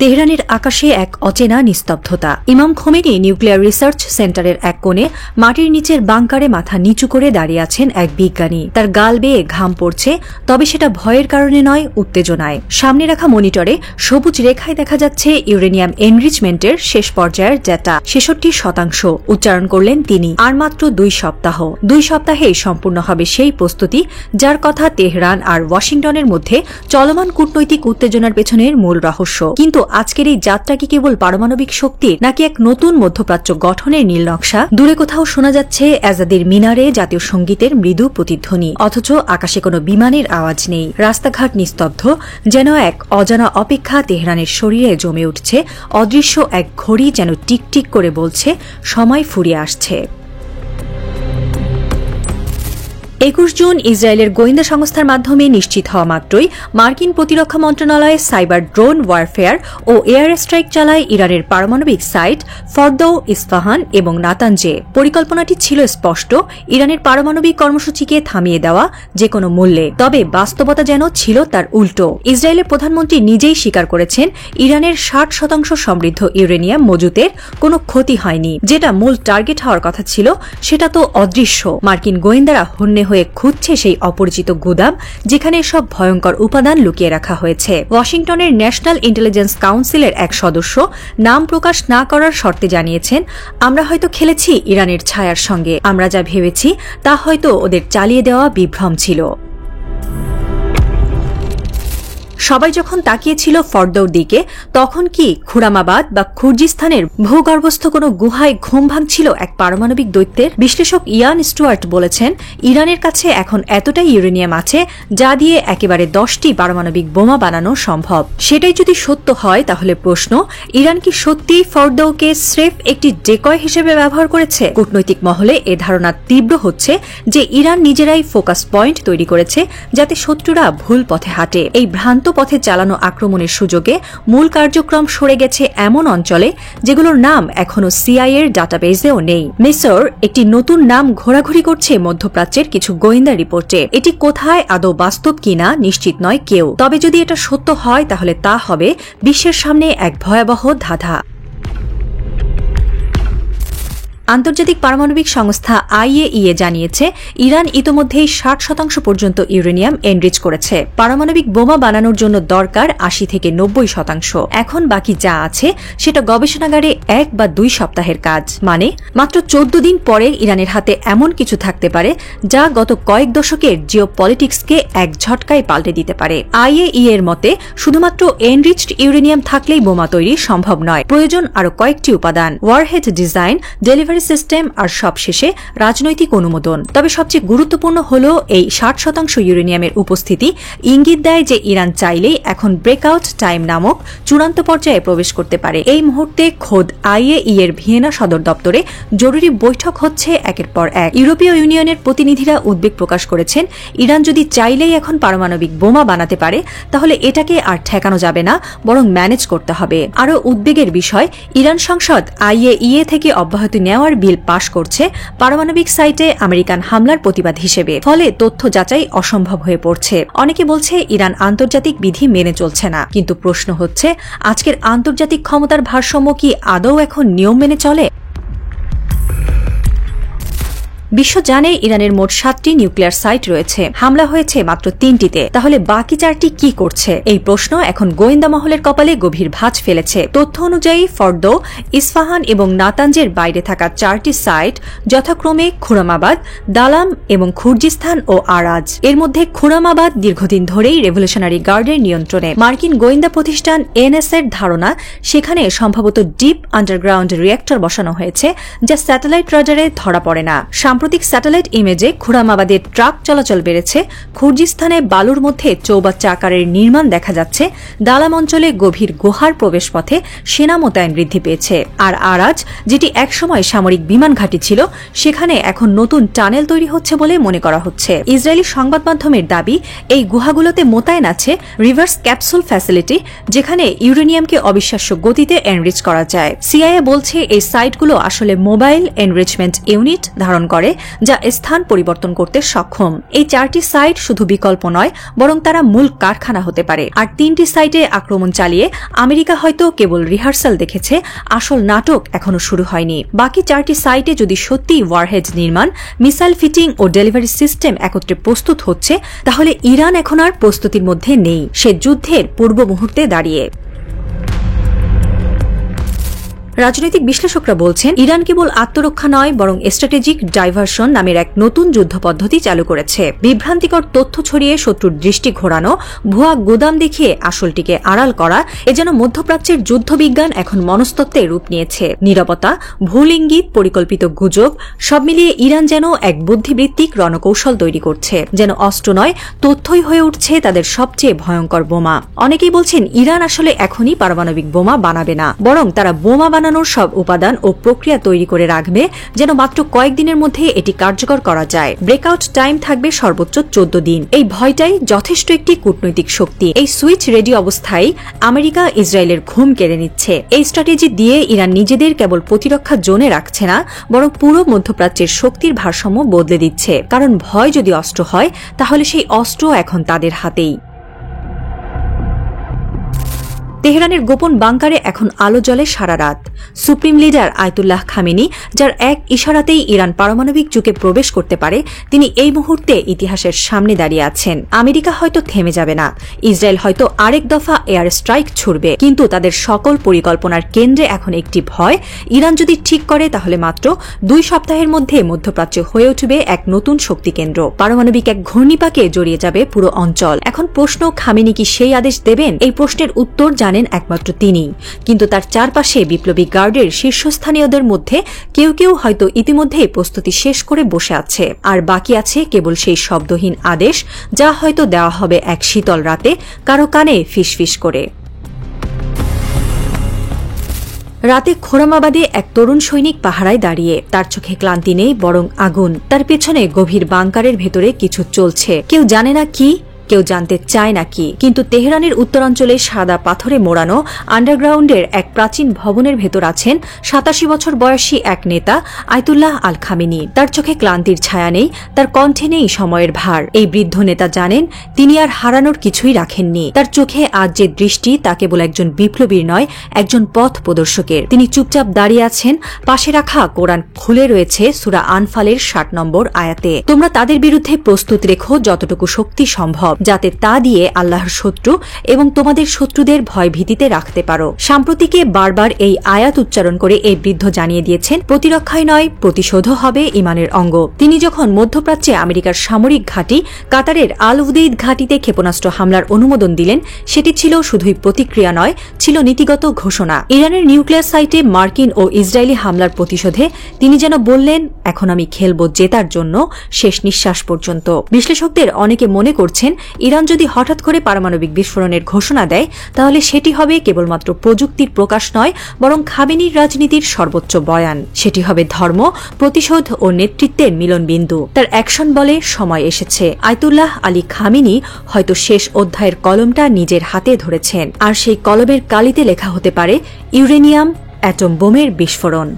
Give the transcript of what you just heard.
তেহরানের আকাশে এক অচেনা নিস্তব্ধতা। ইমাম খোমেনি নিউক্লিয়ার রিসার্চ সেন্টারের এক কোণে মাটির নিচের বাংকারে মাথা নিচু করে দাঁড়িয়ে আছেন এক বিজ্ঞানী। তার গাল বেয়ে ঘাম পড়ছে, তবে সেটা ভয়ের কারণে নয়, উত্তেজনায়। সামনে রাখা মনিটরে সবুজ রেখায় দেখা যাচ্ছে ইউরেনিয়াম এনরিচমেন্টের শেষ পর্যায়ের ডেটা ৬৬%। উচ্চারণ করলেন তিনি। আর মাত্র ২ সপ্তাহ। ২ সপ্তাহেই সম্পূর্ণ হবে সেই প্রস্তুতি যার কথা তেহরান আর ওয়াশিংটনের মধ্যে চলমান কূটনৈতিক উত্তেজনার পেছনের মূল রহস্য। কিন্তু আজকের এই যাত্রা কি কেবল পারমাণবিক শক্তির, নাকি এক নতুন মধ্যপ্রাচ্য গঠনের নীল নকশা? দূরে কোথাও শোনা যাচ্ছে আজাদের মিনারে জাতীয় সঙ্গীতের মৃদু প্রতিধ্বনি, অথচ আকাশে কোনো বিমানের আওয়াজ নেই। রাস্তাঘাট নিস্তব্ধ, যেন এক অজানা অপেক্ষা তেহরানের শরীরে জমে উঠছে। অদৃশ্য এক ঘড়ি যেন টিকটিক করে বলছে সময় ফুরিয়ে আসছে। ২১ জুন ইসরায়েলের গোয়েন্দা সংস্থার মাধ্যমে নিশ্চিত হওয়া মাত্রই মার্কিন প্রতিরক্ষা মন্ত্রণালয় সাইবার ড্রোন ওয়ারফেয়ার ও এয়ার স্ট্রাইক চালায় ইরানের পারমাণবিক সাইট ফর্দৌ, ইস্পাহান এবং নাতানজে। পরিকল্পনাটি ছিল স্পষ্ট, ইরানের পারমাণবিক কর্মসূচিকে থামিয়ে দেওয়া যে কোনো মূল্যে। তবে বাস্তবতা যেন ছিল তার উল্টো। ইসরায়েলের প্রধানমন্ত্রী নিজেই স্বীকার করেছেন, ইরানের ৬০% সমৃদ্ধ ইউরেনিয়াম মজুতের কোনো ক্ষতি হয়নি। যেটা মূল টার্গেট হওয়ার কথা ছিল সেটা তো অদৃশ্য। মার্কিন গোয়েন্দারা হন্যে হয়ে খুঁজছে সেই অপরিচিত গুদাম, যেখানে সব ভয়ঙ্কর উপাদান লুকিয়ে রাখা হয়েছে। ওয়াশিংটনের ন্যাশনাল ইন্টেলিজেন্স কাউন্সিলের এক সদস্য নাম প্রকাশ না করার শর্তে জানিয়েছেন, আমরা হয়তো খেলেছি ইরানের ছায়ার সঙ্গে। আমরা যা ভেবেছি তা হয়তো ওদের চালিয়ে দেওয়া বিভ্রম ছিল। সবাই যখন তাকিয়েছিল ফর্দৌর দিকে, তখন কি খুরামাবাদ বা খুরজিস্তানের ভূগর্ভস্থ কোনো গুহায় ঘুম ভাঙছিল এক পারমাণবিক দৈত্যের? বিশ্লেষক ইয়ান স্টুয়ার্ট বলেছেন, ইরানের কাছে এখন এতটাই ইউরেনিয়াম আছে যা দিয়ে একেবারে 10টি পারমাণবিক বোমা বানানো সম্ভব। সেটাই যদি সত্য হয়, তাহলে প্রশ্ন, ইরান কি সত্যিই ফর্দৌকে স্রেফ একটি ডেকয় হিসেবে ব্যবহার করেছে? কূটনৈতিক মহলে এ ধারণা তীব্র হচ্ছে যে ইরান নিজেরাই ফোকাস পয়েন্ট তৈরি করেছে যাতে শত্রুরা ভুল পথে হাঁটে। এই ভ্রান্ত পথে চালানো আক্রমণের সুযোগে মূল কার্যক্রম সরে গেছে এমন অঞ্চলে যেগুলোর নাম এখনো সিআইএর ডাটাবেজেও নেই। মিসর একটি নতুন নাম ঘোরাঘুরি করছে মধ্যপ্রাচ্যের কিছু গোয়েন্দা রিপোর্টে। এটি কোথায় আদৌ বাস্তব কিনা নিশ্চিত নয় কেউ। তবে যদি এটা সত্য হয়, তাহলে তা হবে বিশ্বের সামনে এক ভয়াবহ ধাঁধা। আন্তর্জাতিক পারমাণবিক সংস্থা আইএইএ জানিয়েছে, ইরান ইতোমধ্যেই ৬০% পর্যন্ত ইউরেনিয়াম এনরিচ করেছে। পারমাণবিক বোমা বানানোর জন্য দরকার ৮০ থেকে ৯০%। এখন বাকি যা আছে সেটা গবেষণাগারে ১ বা ২ সপ্তাহের কাজ। মানে মাত্র ১৪ দিন পরে ইরানের হাতে এমন কিছু থাকতে পারে যা গত কয়েক দশকের জিওপলিটিক্সকে এক ঝটকায় পাল্টে দিতে পারে। আইএইএ এর মতে, শুধুমাত্র এনরিচড ইউরেনিয়াম থাকলেই বোমা তৈরি সম্ভব নয়। প্রয়োজন আরও কয়েকটি উপাদান: ওয়ারহেড ডিজাইন, ডেলিভারি সিস্টেম আর সবশেষে রাজনৈতিক অনুমোদন। তবে সবচেয়ে গুরুত্বপূর্ণ হল এই ৬০% ইউরেনিয়ামের উপস্থিতি ইঙ্গিত দেয় যে ইরান চাইলেই এখন ব্রেকআউট টাইম নামক চূড়ান্ত পর্যায়ে প্রবেশ করতে পারে। এই মুহূর্তে খোদ আইএইএ এর ভিয়েনা সদর দপ্তরে জরুরি বৈঠক হচ্ছে একের পর এক। ইউরোপীয় ইউনিয়নের প্রতিনিধিরা উদ্বেগ প্রকাশ করেছেন, ইরান যদি চাইলেই এখন পারমাণবিক বোমা বানাতে পারে, তাহলে এটাকে আর ঠেকানো যাবে না, বরং ম্যানেজ করতে হবে। আরও উদ্বেগের বিষয়, ইরান সংসদ আইএইএ থেকে অব্যাহতি নেওয়ার বিল পাশ করছে পারমাণবিক সাইটে আমেরিকান হামলার প্রতিবাদ হিসেবে। ফলে তথ্য যাচাই অসম্ভব হয়ে পড়ছে। অনেকে বলছে ইরান আন্তর্জাতিক বিধি মেনে চলছে না। কিন্তু প্রশ্ন হচ্ছে, আজকের আন্তর্জাতিক ক্ষমতার ভারসাম্য কি আদৌ এখন নিয়ম মেনে চলে? বিশ্ব জানে ইরানের মোট 7টি নিউক্লিয়ার সাইট রয়েছে। হামলা হয়েছে মাত্র 3টিতে। তাহলে বাকি 4টি কি করছে? এই প্রশ্ন এখন গোয়েন্দা মহলের কপালে গভীর ভাঁজ ফেলেছে। তথ্য অনুযায়ী ফর্দৌ, ইস্পাহান এবং নাতানজের বাইরে থাকা 4টি সাইট যথাক্রমে খুরামাবাদ, দালাম এবং খুরজিস্তান ও আরাজ। এর মধ্যে খুরামাবাদ দীর্ঘদিন ধরেই রেভলিউশনারি গার্ডের নিয়ন্ত্রণে। মার্কিন গোয়েন্দা প্রতিষ্ঠান এনএসএর ধারণা, সেখানে সম্ভবত ডিপ আন্ডারগ্রাউন্ড রিয়েক্টর বসানো হয়েছে যা স্যাটেলাইট রাডারে ধরা পড়ে না। সাম্প্রতিক স্যাটেলাইট ইমেজে খুরামাবাদের ট্রাক চলাচল বেড়েছে। খুরজিস্তানে বালুর মধ্যে চৌবাচ্চা আকারের নির্মাণ দেখা যাচ্ছে। দালাম অঞ্চলে গভীর গুহার প্রবেশপথে সেনা মোতায়েন বৃদ্ধি পেয়েছে। আর আরাজ, যেটি একসময় সামরিক বিমান ঘাঁটি ছিল, সেখানে এখন নতুন টানেল তৈরি হচ্ছে বলে মনে করা হচ্ছে। ইসরায়েলি সংবাদ মাধ্যমের দাবি, এই গুহাগুলোতে মোতায়েন আছে রিভার্স ক্যাপসুল ফ্যাসিলিটি, যেখানে ইউরেনিয়ামকে অবিশ্বাস্য গতিতে এনরিচ করা যায়। সিআইএ বলছে এই সাইটগুলো আসলে মোবাইল এনরিচমেন্ট ইউনিট ধারণ করে, পারে যা স্থান পরিবর্তন করতে সক্ষম। এই 4টি সাইট শুধু বিকল্প নয়, বরং তারা মূল কারখানা হতে পারে। আর 3টি সাইটে আক্রমণ চালিয়ে আমেরিকা হয়তো কেবল রিহার্সাল দেখেছে, আসল নাটক এখনো শুরু হয়নি। বাকি 4টি সাইটে যদি সত্যিই ওয়ারহেড নির্মাণ, মিসাইল ফিটিং ও ডেলিভারি সিস্টেম একত্রে প্রস্তুত হচ্ছে, তাহলে ইরান এখন আর প্রস্তুতির মধ্যে নেই, সে যুদ্ধের পূর্ব মুহূর্তে দাঁড়িয়ে। রাজনৈতিক বিশ্লেষকরা বলছেন, ইরান কেবল আত্মরক্ষা নয়, বরং স্ট্র্যাটেজিক ডাইভার্সন নামের এক নতুন যুদ্ধ পদ্ধতি চালু করেছে। বিভ্রান্তিকর তথ্য ছড়িয়ে শত্রুর দৃষ্টি ঘোরানো, ভুয়া গুদাম দেখিয়ে আসলটিকে আড়াল করা, এ যেন মধ্যপ্রাচ্যের যুদ্ধবিজ্ঞান এখন মনস্তত্ত্বে রূপ নিয়েছে। নীরবতা, ভুল ইঙ্গিত, পরিকল্পিত গুজব, সব মিলিয়ে ইরান যেন এক বুদ্ধিবৃত্তিক রণকৌশল তৈরি করছে, যেন অস্ত্র নয়, তথ্যই হয়ে উঠছে তাদের সবচেয়ে ভয়ঙ্কর বোমা। অনেকেই বলছেন, ইরান আসলে এখনই পারমাণবিক বোমা বানাবে না, বরং তারা বোমা বানানোর সব উপাদান ও প্রক্রিয়া তৈরি করে রাখবে, যেন মাত্র কয়েকদিনের মধ্যে এটি কার্যকর করা যায়। ব্রেকআউট টাইম থাকবে সর্বোচ্চ 14 দিন। এই ভয়টাই যথেষ্ট একটি কূটনৈতিক শক্তি। এই সুইচ রেডি অবস্থায় আমেরিকা ইসরায়েলের ঘুম কেড়ে নিচ্ছে। এই স্ট্র্যাটেজি দিয়ে ইরান নিজেদের কেবল প্রতিরক্ষা জোনে রাখছে না, বরং পুরো মধ্যপ্রাচ্যের শক্তির ভারসাম্য বদলে দিচ্ছে। কারণ ভয় যদি অস্ত্র হয়, তাহলে সেই অস্ত্র এখন তাদের হাতেই। তেহরানের গোপন বাংকারে এখন আলো জ্বলে সারা রাত। সুপ্রিম লিডার আয়াতুল্লাহ খামেনি, যার এক ইশারাতেই ইরান পারমাণবিক যুগে প্রবেশ করতে পারে, তিনি এই মুহূর্তে ইতিহাসের সামনে দাঁড়িয়ে আছেন। আমেরিকা হয়তো থেমে যাবে না, ইসরায়েল হয়তো আরেক দফা এয়ার স্ট্রাইক ছুড়বে, কিন্তু তাদের সকল পরিকল্পনার কেন্দ্রে এখন একটি ভয়, ইরান যদি ঠিক করে তাহলে মাত্র 2 সপ্তাহের মধ্যে মধ্যপ্রাচ্য হয়ে উঠবে এক নতুন শক্তি কেন্দ্র। পারমাণবিক এক ঘূর্ণিপাকে জড়িয়ে যাবে পুরো অঞ্চল। এখন প্রশ্ন, খামেনি কি সেই আদেশ দেবেন? এই প্রশ্নের উত্তর জানেন একমাত্র তিনি। কিন্তু তার চারপাশে বিপ্লবী গার্ডের শীর্ষস্থানীয়দের মধ্যে কেউ কেউ হয়তো ইতিমধ্যেই প্রস্তুতি শেষ করে বসে আছে, আর বাকি আছে কেবল সেই শব্দহীন আদেশ, যা হয়তো দেওয়া হবে এক শীতল রাতে কারো কানে ফিসফিস করে। রাতে খোরামাবাদে এক তরুণ সৈনিক পাহারায় দাঁড়িয়ে, তার চোখে ক্লান্তি নেই, বরং আগুন। তার পেছনে গভীর বাংকারের ভেতরে কিছু চলছে, কেউ জানে না কি, কেউ জানতে চায় নাকি। কিন্তু তেহরানের উত্তরাঞ্চলে সাদা পাথরে মোড়ানো আন্ডারগ্রাউন্ডের এক প্রাচীন ভবনের ভেতর আছেন 87 বছর বয়সী এক নেতা, আয়াতুল্লাহ আল খামেনি। তার চোখে ক্লান্তির ছায়া নেই, তার কণ্ঠে নেই সময়ের ভার। এই বৃদ্ধ নেতা জানেন তিনি আর হারানোর কিছুই রাখেননি। তার চোখে আজ যে দৃষ্টি, তা কেবল একজন বিপ্লবীর নয়, একজন পথ প্রদর্শকের। তিনি চুপচাপ দাঁড়িয়ে আছেন, পাশে রাখা কোরআন খুলে রয়েছে সূরা আনফালের 60 নম্বর আয়াতে। তোমরা তাদের বিরুদ্ধে প্রস্তুত রেখো যতটুকু শক্তি সম্ভব, যাতে তা দিয়ে আল্লাহর শত্রু এবং তোমাদের শত্রুদের ভয় ভীতিতে রাখতে পারো। সাম্প্রতিকে বারবার এই আয়াত উচ্চারণ করে এই বৃদ্ধ জানিয়ে দিয়েছেন, প্রতিরক্ষাই নয়, প্রতিশোধও হবে ইমানের অঙ্গ। তিনি যখন মধ্যপ্রাচ্যে আমেরিকার সামরিক ঘাঁটি কাতারের আল উদেইদ ঘাঁটিতে ক্ষেপণাস্ত্র হামলার অনুমোদন দিলেন, সেটি ছিল শুধুই প্রতিক্রিয়া নয়, ছিল নীতিগত ঘোষণা। ইরানের নিউক্লিয়ার সাইটে মার্কিন ও ইসরায়েলি হামলার প্রতিশোধে তিনি যেন বললেন, এখন আমি খেলব জেতার জন্য শেষ নিঃশ্বাস পর্যন্ত। বিশ্লেষকদের অনেকে মনে করছেন, ইরান যদি হঠাৎ করে পারমাণবিক বিস্ফোরণের ঘোষণা দেয়, তাহলে সেটি হবে কেবলমাত্র প্রযুক্তির প্রকাশ নয়, বরং খামেনির রাজনীতির সর্বোচ্চ বয়ান। সেটি হবে ধর্ম, প্রতিশোধ ও নেতৃত্বের মিলনবিন্দু। তার অ্যাকশন বলে সময় এসেছে। আয়াতুল্লাহ আলী খামেনি হয়তো শেষ অধ্যায়ের কলমটা নিজের হাতে ধরেছেন, আর সেই কলমের কালিতে লেখা হতে পারে ইউরেনিয়াম অ্যাটম বোমের বিস্ফোরণ।